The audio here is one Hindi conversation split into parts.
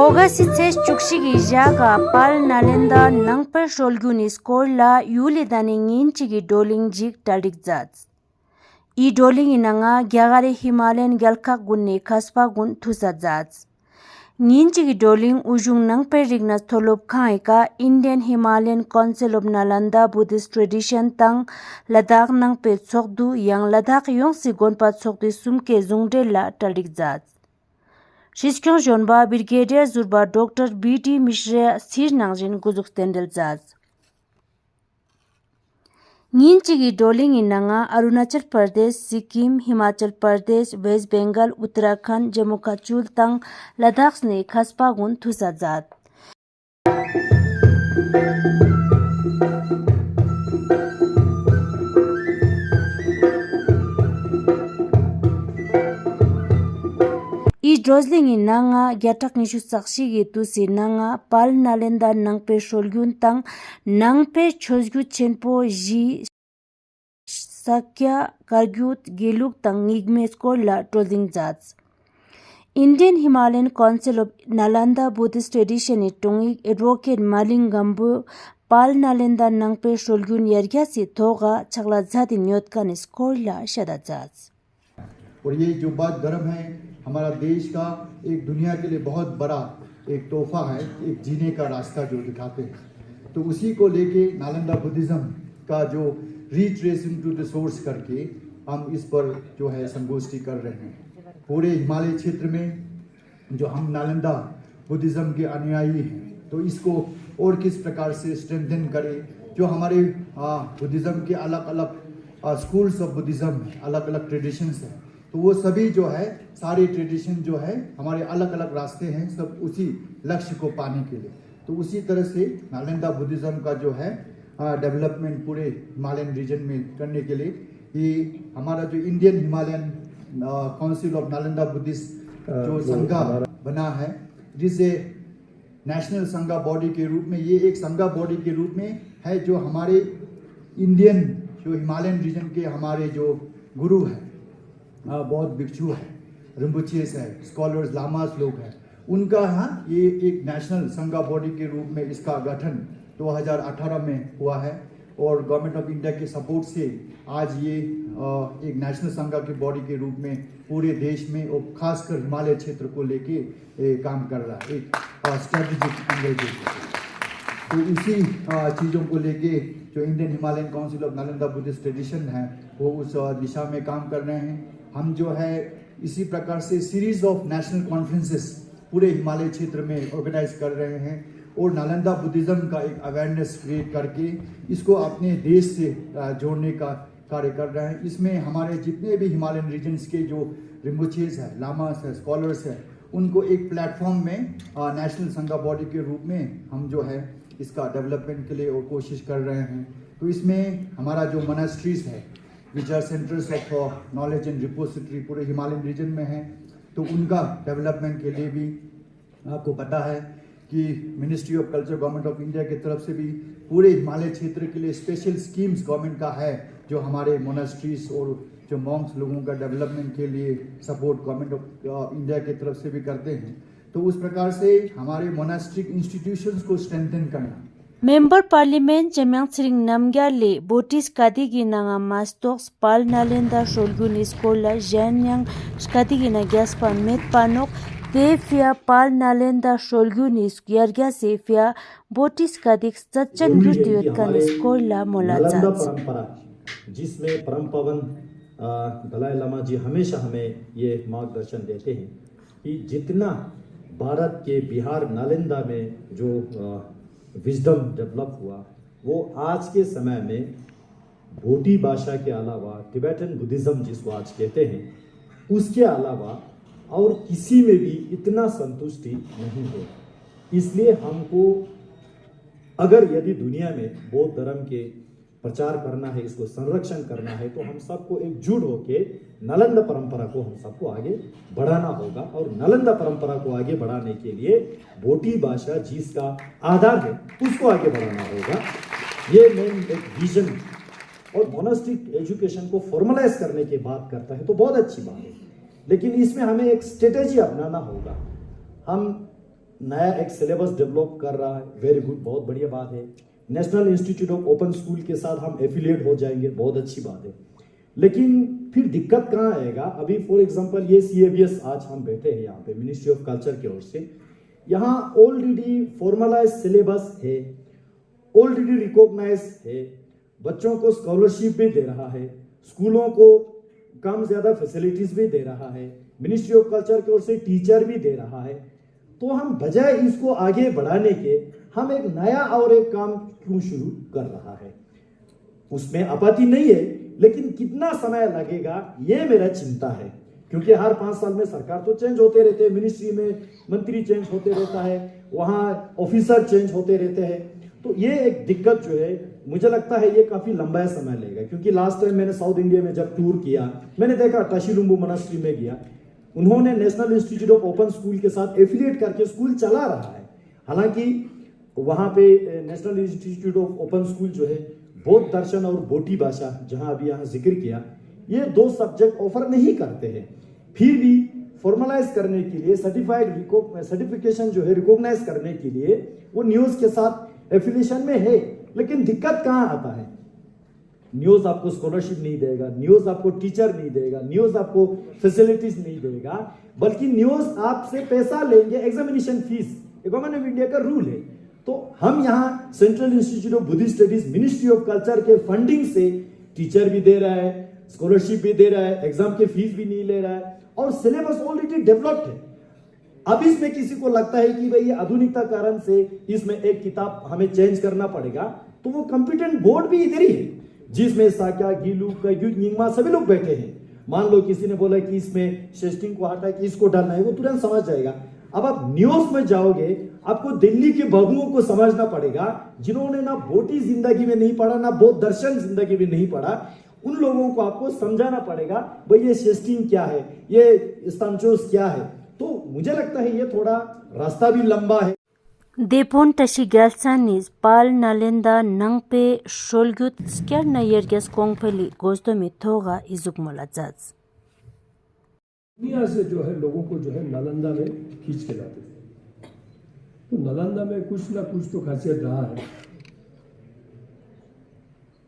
Ogasites chukshigi jaga pal nalenda nangper sholguni skorla yuli dani nginchigi doling jik tarik zats. I doling inanga gyagari Himalayan gyalkak gunni kaspa gun thusa zats. Nginchigi doling ujung nangper rigna tholop khaika Indian Himalayan Council of Nalanda Buddhist Tradition tang Ladakh nangpe tsokdu yang Ladakh yong si gonpa tsokdu sumke zungde la tarik zats. Shiskyon Jonba Brigadier Zurba Dr. B.T. Mishra Sir Nangjin Guzuk Stendel Zaz. Nginchigi doling inanga Arunachal Pradesh, Sikkim, Himachal Pradesh, West Bengal, Uttarakhand, Jammu Kashmir tang Ladakh ne khaspa gun thusa zat. I drozling inanga gyatak nishu sakshi gitu si nanga pal nalenda nangpe sholgyun tang nangpe chozgyu chenpo ji sakya kargyut geluk tang ngigme skor la drozling zats. Indian Himalayan Council of Nalanda Buddhist Tradition itungik Advocate Maling Gambu pal nalenda nangpe sholgyun yergya si thoga chakla zati nyotkan skor la shada zats. और ये जो बात गर्म है हमारा देश का एक दुनिया के लिए बहुत बड़ा एक तोहफा है, एक जीने का रास्ता जो दिखाते हैं। तो उसी को लेके नालंदा बुद्धिज्म का जो रीट्रेसिंग टू द सोर्स करके हम इस पर जो है संगोष्ठी कर रहे हैं। पूरे हिमालय क्षेत्र में जो हम नालंदा बुद्धिज्म के अनुयायी हैं, तो इसको और किस प्रकार से स्ट्रेंथन करें। जो हमारे बुद्धिज्म के अलग अलग स्कूल्स ऑफ बुद्धिज्म, अलग अलग ट्रेडिशंस हैं, तो वो सभी जो है सारे ट्रेडिशन जो है हमारे अलग अलग रास्ते हैं, सब उसी लक्ष्य को पाने के लिए। तो उसी तरह से नालंदा बुद्धिज्म का जो है डेवलपमेंट पूरे हिमालयन रीजन में करने के लिए ये हमारा जो Indian Himalayan council of Nalanda Buddhist जो संघा बना है, जिसे नेशनल संघा बॉडी के रूप में, ये एक संघा बॉडी के रूप में है जो हमारे इंडियन जो हिमालयन रीजन के हमारे जो गुरु हैं, बहुत भिक्षु है, रिम्बुचेस है, स्कॉलर्स, लामास लोग हैं, उनका ये एक नेशनल संघा बॉडी के रूप में इसका गठन 2018 में हुआ है। और गवर्नमेंट ऑफ इंडिया के सपोर्ट से आज ये एक नेशनल संघा की बॉडी के रूप में पूरे देश में और खासकर हिमालय क्षेत्र को लेके काम कर रहा है, एक स्ट्रेटेजिक एंगल के। तो इसी चीज़ों को लेके जो Indian Himalayan council of Nalanda Buddhist tradition है वो उस दिशा में काम कर रहे हैं। हम जो है इसी प्रकार से सीरीज ऑफ नेशनल कॉन्फ्रेंसेस पूरे हिमालय क्षेत्र में ऑर्गेनाइज कर रहे हैं और नालंदा बुद्धिज्म का एक अवेयरनेस क्रिएट करके इसको अपने देश से जोड़ने का कार्य कर रहे हैं। इसमें हमारे जितने भी हिमालयन रीजन्स के जो रिम्बुचेस है, लामास है, स्कॉलर्स है, उनको एक प्लेटफॉर्म में नेशनल संघा बॉडी के रूप में हम जो है इसका डेवलपमेंट के लिए और कोशिश कर रहे हैं। तो इसमें हमारा जो मोनास्ट्रीज है, which are centres of knowledge and repository पूरे हिमालयन रीजन में है, तो उनका डेवलपमेंट के लिए भी आपको पता है कि ministry of culture government of India की तरफ से भी पूरे हिमालय क्षेत्र के लिए स्पेशल स्कीम्स गवर्नमेंट का है, जो हमारे मोनास्ट्रीज और जो मॉन्क्स लोगों का डेवलपमेंट के लिए सपोर्ट गवर्नमेंट ऑफ इंडिया की तरफ से भी करते हैं। तो उस प्रकार से हमारे मोनास्ट्रिक इंस्टीट्यूशंस को स्ट्रेंथन करना। Member Parliament Jamyang Sring Namgyale Botis Kadigi Nanga Mastox Pal Nalenda Sholguni Skola Janyang Skadigi Gaspa Met Panok Defia Pal Nalenda Sholguni Yarga Sefia Botis Kadik Sachan Rutyotkan Skola Molazats, जिसमें परम पावन दलाई लामा जी हमेशा हमें ये मार्गदर्शन देते हैं कि जितना भारत के बिहार नालंदा में जो विजडम डेवलप हुआ, वो आज के समय में भोटी भाषा के अलावा टिबेटन बुद्धिज्म जिसको आज कहते हैं, उसके अलावा और किसी में भी इतना संतुष्टि नहीं है। इसलिए हमको अगर यदि दुनिया में बौद्ध धर्म के प्रचार करना है, इसको संरक्षण करना है, तो हम सबको एकजुट होके नालंदा परंपरा को हम सबको आगे बढ़ाना होगा। और नालंदा परंपरा को आगे बढ़ाने के लिए बोटी भाषा जिसका आधार है उसको आगे बढ़ाना होगा। ये मेन एक विजन और मोनास्टिक एजुकेशन को फॉर्मलाइज करने की बात करता है तो बहुत अच्छी बात है, लेकिन इसमें हमें एक स्ट्रेटेजी अपनाना होगा। हम नया एक सिलेबस डेवलप कर रहा है, वेरी गुड, बहुत बढ़िया बात है। National institute of open school के साथ हम एफिलिएट हो जाएंगे, बहुत अच्छी बात है। लेकिन फिर दिक्कत कहाँ आएगा? अभी फॉर एग्जांपल ये CABS आज हम बैठे हैं यहाँ पे मिनिस्ट्री ऑफ कल्चर की ओर से, यहाँ ऑलरेडी फॉर्मलाइज सिलेबस है, ऑलरेडी रिकॉग्नाइज है, बच्चों को स्कॉलरशिप भी दे रहा है, स्कूलों को कम ज्यादा फैसिलिटीज भी दे रहा है, मिनिस्ट्री ऑफ कल्चर की ओर से टीचर भी दे रहा है। तो हम बजाय इसको आगे बढ़ाने के हम एक नया और एक काम क्यों शुरू कर रहा है? उसमें आपत्ति नहीं है, लेकिन कितना समय लगेगा ये मेरा चिंता है, क्योंकि हर 5 साल में सरकार तो चेंज होते रहते हैं, मिनिस्ट्री में मंत्री चेंज होते रहता है, वहाँ ऑफिसर चेंज होते रहते हैं। तो ये एक दिक्कत जो है, मुझे लगता है ये काफी लंबा समय लेगा। क्योंकि लास्ट टाइम मैंने साउथ इंडिया में जब टूर किया, मैंने देखा टाशीलुम्बू मोनास्ट्री में गया, उन्होंने national institute of open school के साथ एफिलिएट करके स्कूल चला रहा है। हालांकि वहां पे national institute of open school जो है बौद्ध दर्शन और बोटी भाषा, जहां अभी यहाँ जिक्र किया, ये 2 सब्जेक्ट ऑफर नहीं करते हैं। फिर भी फॉर्मलाइज करने के लिए सर्टिफिकेशन जो है रिकॉग्नाइज करने के लिए वो न्यूज के साथ एफिलिएशन में है। लेकिन दिक्कत कहां आता है? न्यूज आपको स्कॉलरशिप नहीं देगा, न्यूज आपको टीचर नहीं देगा, न्यूज आपको फैसिलिटीज नहीं देगा, बल्कि न्यूज आपसे पैसा लेंगे, examination fees, government of India का रूल है। तो हम यहाँ central institute of Buddhist studies ministry of culture के फंडिंग से टीचर भी दे रहा है, स्कॉलरशिप भी दे रहा है, एग्जाम के फीस भी नहीं ले रहा है, और सिलेबस ऑलरेडी डेवलप्ड है। अब इसमें किसी को लगता है कि भाई ये आधुनिकता कारण से इसमें एक किताब हमें चेंज करना पड़ेगा, तो वो कॉम्पिटेंट बोर्ड भी इधर ही है, जिसमें साक्या, गीलू, कैग्यू, निंगमा सभी लोग बैठे हैं। मान लो किसी ने बोला कि इसमें शेस्टिंग को हटा के इसको डालना है, वो तुरंत समझ जाएगा। अब आप न्यूज में जाओगे, आपको दिल्ली के बबुओं को समझना पड़ेगा, जिन्होंने ना बोटी जिंदगी में नहीं पढ़ा, ना बौद्ध दर्शन जिंदगी में नहीं पढ़ा। उन लोगों को आपको समझाना पड़ेगा भाई ये शेस्टिंग क्या है, ये स्टांचोस क्या है। तो मुझे लगता है ये थोड़ा रास्ता भी लंबा है। Depon tashi galsanis pal nalenda nangpe sholgut skyer na yerges kongpeli gozdo mithoga izuk molazats. दुनिया से जो है लोगों को जो है नालंदा में खींच के लाते थे। तो नालंदा में कुछ ना कुछ तो खासियत रहा है,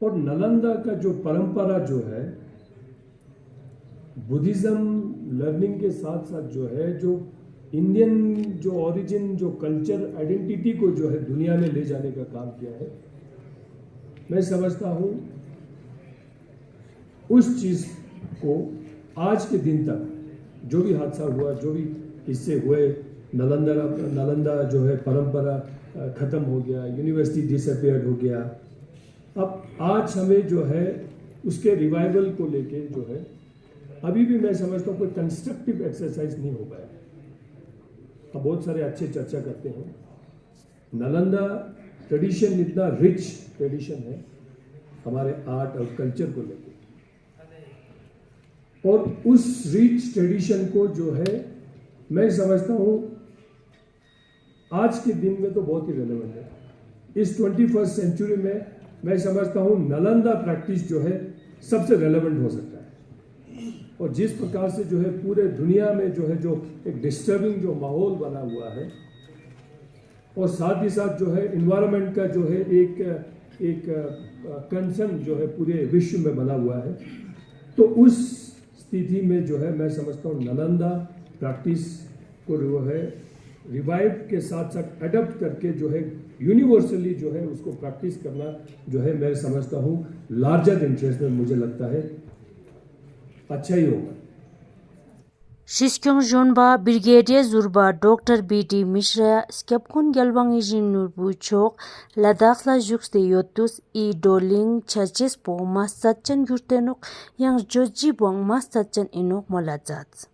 और नालंदा का जो परंपरा जो है बुद्धिज्म लर्निंग के साथ साथ जो है, जो इंडियन जो ओरिजिन, जो कल्चर आइडेंटिटी को जो है दुनिया में ले जाने का काम किया है। मैं समझता हूँ उस चीज को आज के दिन तक जो भी हादसा हुआ, जो भी किस्से हुए, नालंदा जो है परंपरा खत्म हो गया, यूनिवर्सिटी डिसअपियर्ड हो गया। अब आज हमें जो है उसके रिवाइवल को लेके जो है अभी भी मैं समझता हूँ कोई कंस्ट्रक्टिव एक्सरसाइज नहीं हो पाया। अब बहुत सारे अच्छे चर्चा करते हैं। नालंदा ट्रेडिशन इतना रिच ट्रेडिशन है हमारे आर्ट और कल्चर को लेकर, और उस रिच ट्रेडिशन को जो है मैं समझता हूँ आज के दिन में तो बहुत ही रेलेवेंट है। इस 21st सेंचुरी में मैं समझता हूँ नालंदा प्रैक्टिस जो है सबसे रेलेवेंट हो सकता है। और जिस प्रकार से जो है पूरे दुनिया में जो है जो एक डिस्टर्बिंग जो माहौल बना हुआ है, और साथ ही साथ जो है इन्वायरमेंट का जो है एक कंसर्न जो है पूरे विश्व में बना हुआ है, तो उस स्थिति में जो है मैं समझता हूँ नालंदा प्रैक्टिस को जो है रिवाइव के साथ साथ अडॉप्ट करके जो है यूनिवर्सली जो है उसको प्रैक्टिस करना जो है मैं समझता हूँ लार्जर इंटरेस्ट में मुझे लगता है अच्छा ही होगा। Shishkyong Jonba Brigadier Zurba Dr. B.D. Mishra Skepkun Gelwang Nurbu Chok Ladakh la Juxte Yotus I Doling Churches Po Masachan Gurtenok Yang Joji Bong Masachan Inok Molazat.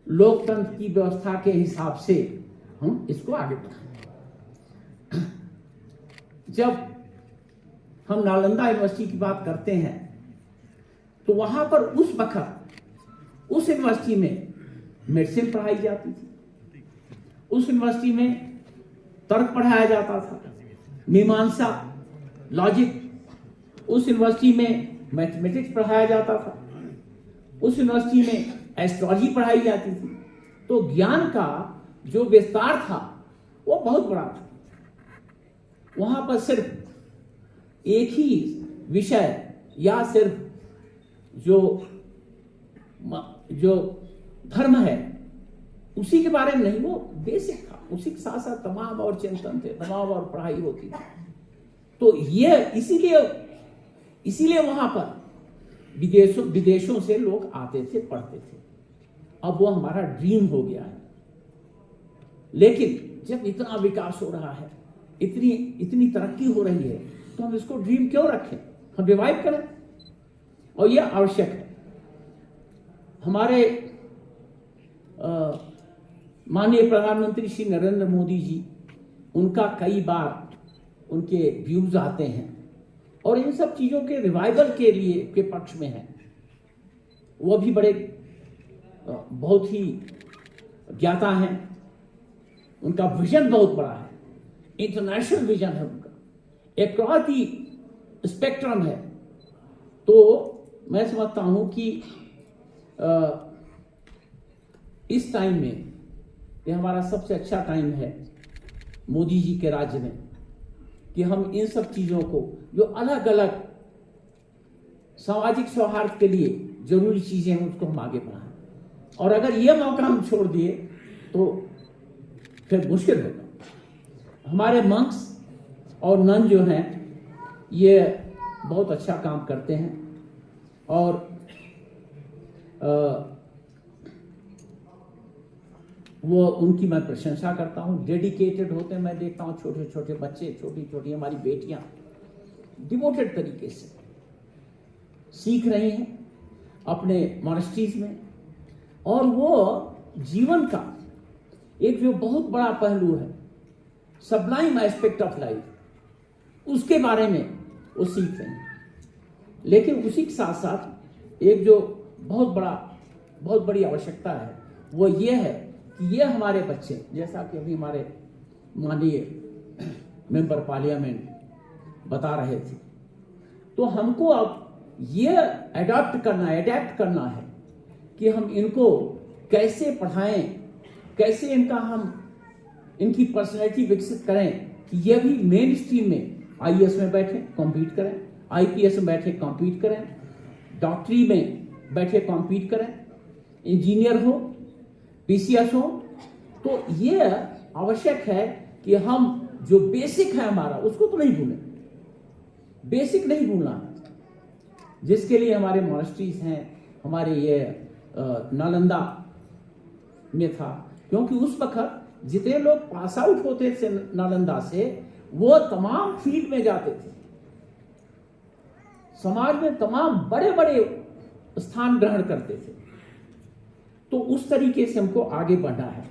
लोकतंत्र की व्यवस्था के हिसाब से हम इसको आगे बढ़ाएं। जब हम नालंदा यूनिवर्सिटी की बात करते हैं तो वहां पर उस वक्त उस यूनिवर्सिटी में मेडिसिन पढ़ाई जाती थी, उस यूनिवर्सिटी में तर्क पढ़ाया जाता था, मीमांसा, लॉजिक, उस यूनिवर्सिटी में मैथमेटिक्स पढ़ाया जाता था, उस यूनिवर्सिटी में एस्ट्रोलॉजी पढ़ाई जाती थी। तो ज्ञान का जो विस्तार था वो बहुत बड़ा था। वहां पर सिर्फ एक ही विषय या सिर्फ जो धर्म है उसी के बारे में नहीं, वो बेसिक था। उसी के साथ साथ तमाम और चिंतन थे, तमाम और पढ़ाई होती थी। तो ये इसीलिए वहां पर विदेशों से लोग आते थे, पढ़ते थे। अब वो हमारा ड्रीम हो गया है। लेकिन जब इतना विकास हो रहा है, इतनी तरक्की हो रही है, तो हम इसको ड्रीम क्यों रखें, हम रिवाइव करें। और यह आवश्यक है। हमारे माननीय प्रधानमंत्री श्री नरेंद्र मोदी जी, उनका कई बार उनके व्यूज आते हैं और इन सब चीजों के रिवाइवल के पक्ष में है। वो भी बड़े बहुत ही ज्ञाता हैं। उनका विजन बहुत बड़ा है, इंटरनेशनल विजन है उनका, एक बहुत ही स्पेक्ट्रम है। तो मैं समझता हूं कि इस टाइम में ये हमारा सबसे अच्छा टाइम है मोदी जी के राज्य में, कि हम इन सब चीजों को जो अलग अलग सामाजिक सौहार्द के लिए जरूरी चीजें हैं उसको हम आगे बढ़ाएं। और अगर ये मौका हम छोड़ दिए तो फिर मुश्किल होगा। हमारे मंक्स और नन जो हैं ये बहुत अच्छा काम करते हैं और वो उनकी मैं प्रशंसा करता हूँ। डेडिकेटेड होते हैं। मैं देखता हूँ छोटे छोटे बच्चे, छोटी छोटी हमारी बेटियां डिवोटेड तरीके से सीख रही हैं अपने मॉनेस्ट्रीज में। और वो जीवन का एक जो बहुत बड़ा पहलू है, सबलाइम एस्पेक्ट ऑफ लाइफ, उसके बारे में वो सीख रहे हैं। लेकिन उसी के साथ साथ एक जो बहुत बड़ी आवश्यकता है वो ये है कि ये हमारे बच्चे, जैसा कि अभी हमारे माननीय मेंबर पार्लियामेंट बता रहे थे, तो हमको अब ये अडॉप्ट करना है कि हम इनको कैसे पढ़ाएं, कैसे इनकी पर्सनैलिटी विकसित करें कि ये भी मेन स्ट्रीम में आईएएस में बैठे कॉम्पीट करें, आईपीएस में बैठे कॉम्पीट करें, डॉक्टरी में बैठे कॉम्पीट करें, इंजीनियर हो, पीसीएस हो। तो ये आवश्यक है कि हम जो बेसिक है हमारा उसको तो नहीं भूलें, बेसिक नहीं भूलना है, जिसके लिए हमारे मॉनेस्ट्रीज हैं। हमारे ये नालंदा में था, क्योंकि उस वक्त जितने लोग पास आउट होते थे नालंदा से, वो तमाम फील्ड में जाते थे, समाज में तमाम बड़े बड़े स्थान ग्रहण करते थे। तो उस तरीके से हमको आगे बढ़ना है।